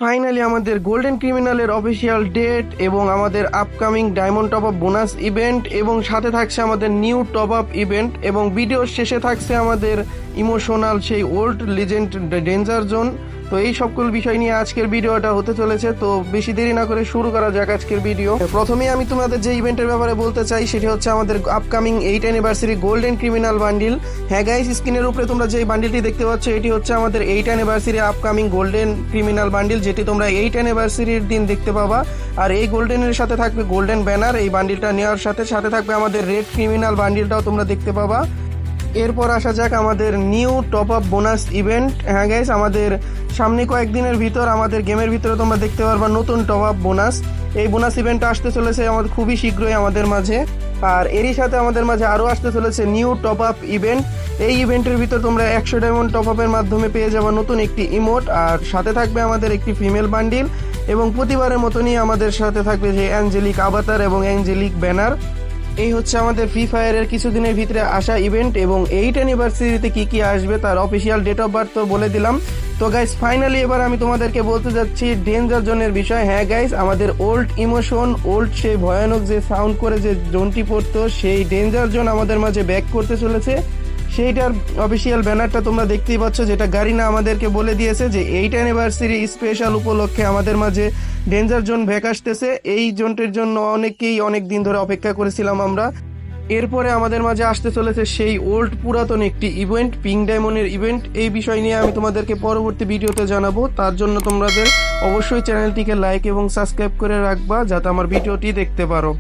Finally আমাদের golden ক্রিমিনালের official date এবং আমাদের upcoming diamond top up bonus event এবং সাথে থাকছে আমাদের নিউ টপ আপ ইভেন্ট এবং ভিডিওর শেষে থাকছে আমাদের ইমোশনাল সেই ওল্ড লিজেন্ড ডেঞ্জার জোন। তো এই সকল বিষয় নিয়ে আজকের ভিডিওটা হতে চলেছে। তো বেশি দেরি না করে শুরু করা যাক আজকের ভিডিও। প্রথমেই আমি তোমাদের যে ইভেন্টের ব্যাপারে বলতে চাই সেটি হচ্ছে আমাদের upcoming 8th anniversary golden criminal bundle. হ্যাঁ গাইস, স্ক্রিনের উপরে তোমরা যে বান্ডিলটি দেখতে পাচ্ছ এটি হচ্ছে আমাদের 8th anniversary upcoming golden criminal bundle, যেটি তোমরা 8th অ্যানিভার্সারির দিন দেখতে পাবা। আর এই গোল্ডেনের সাথে থাকবে গোল্ডেন ব্যানার। এই বান্ডিলটা নেওয়ার সাথে সাথে থাকবে আমাদের রেড ক্রিমিনাল বান্ডিলটাও তোমরা দেখতে পাবা। এরপর আসা যাক আমাদের new top up bonus event. হ্যাঁ গাইস, আমাদের সামনে কয়েকদিনের ভিতর আমাদের গেমের ভিতরে তোমরা দেখতে পারবা নতুন টপ আপ বোনাস। এই বোনাস ইভেন্টটা আসতে চলেছে আমাদের খুবই শীঘ্রই আমাদের মাঝে। আর এরই সাথে আমাদের মাঝে আরও আসতে চলেছে নিউ টপ আপ ইভেন্ট। এই ইভেন্টের ভিতর তোমরা 100 ডায়মন্ড টপ আপের মাধ্যমে পেয়ে যাবে নতুন একটি ইমোট, আর সাথে থাকবে আমাদের একটি ফিমেল বান্ডিল এবং প্রতিবারের মতনই আমাদের সাথে থাকবে যে অ্যাঞ্জেলিক আভাতার এবং অ্যাঞ্জেলিক ব্যানার। এই হচ্ছে আমাদের ফ্রি ফায়ারের কিছুদিনের ভিতরে আসা ইভেন্ট এবং 8th অ্যানিভার্সারিতে কি কি আসবে তার অফিসিয়াল ডেট অফ বার্থ তো বলে দিলাম। তো গাইস, ফাইনালি এবার আমি তোমাদেরকে বলতে যাচ্ছি ডেঞ্জার জোনের বিষয়। হ্যাঁ গাইস, আমাদের ওল্ড ইমোশন, ওল্ড সেই ভয়ানক যে সাউন্ড করে যে জোনটি পড়তো সেই ডেঞ্জার জোন আমাদের মাঝে ব্যাক করতে চলেছে। সেইটার অফিসিয়াল ব্যানারটা তোমরা দেখতেই পাচ্ছ, যেটা গারিনা আমাদেরকে বলে দিয়েছে যে 8th অ্যানিভার্সারি স্পেশাল উপলক্ষে আমাদের মাঝে ডেঞ্জার জোন ব্যাক আসতেছে। এই জোনটির জন্য অনেকেই অনেক দিন ধরে অপেক্ষা করেছিলাম আমরা। এরপরে আমাদের মাঝে আসতে চলেছে সেই ওল্ড পুরাতন একটি ইভেন্ট, পিঙ্ক ডায়মন্ডের ইভেন্ট। এই বিষয় নিয়ে আমি তোমাদেরকে পরবর্তী ভিডিওতে জানাবো। তার জন্য তোমাদের অবশ্যই চ্যানেলটিকে লাইক এবং সাবস্ক্রাইব করে রাখবা যাতে আমার ভিডিওটি দেখতে পারো।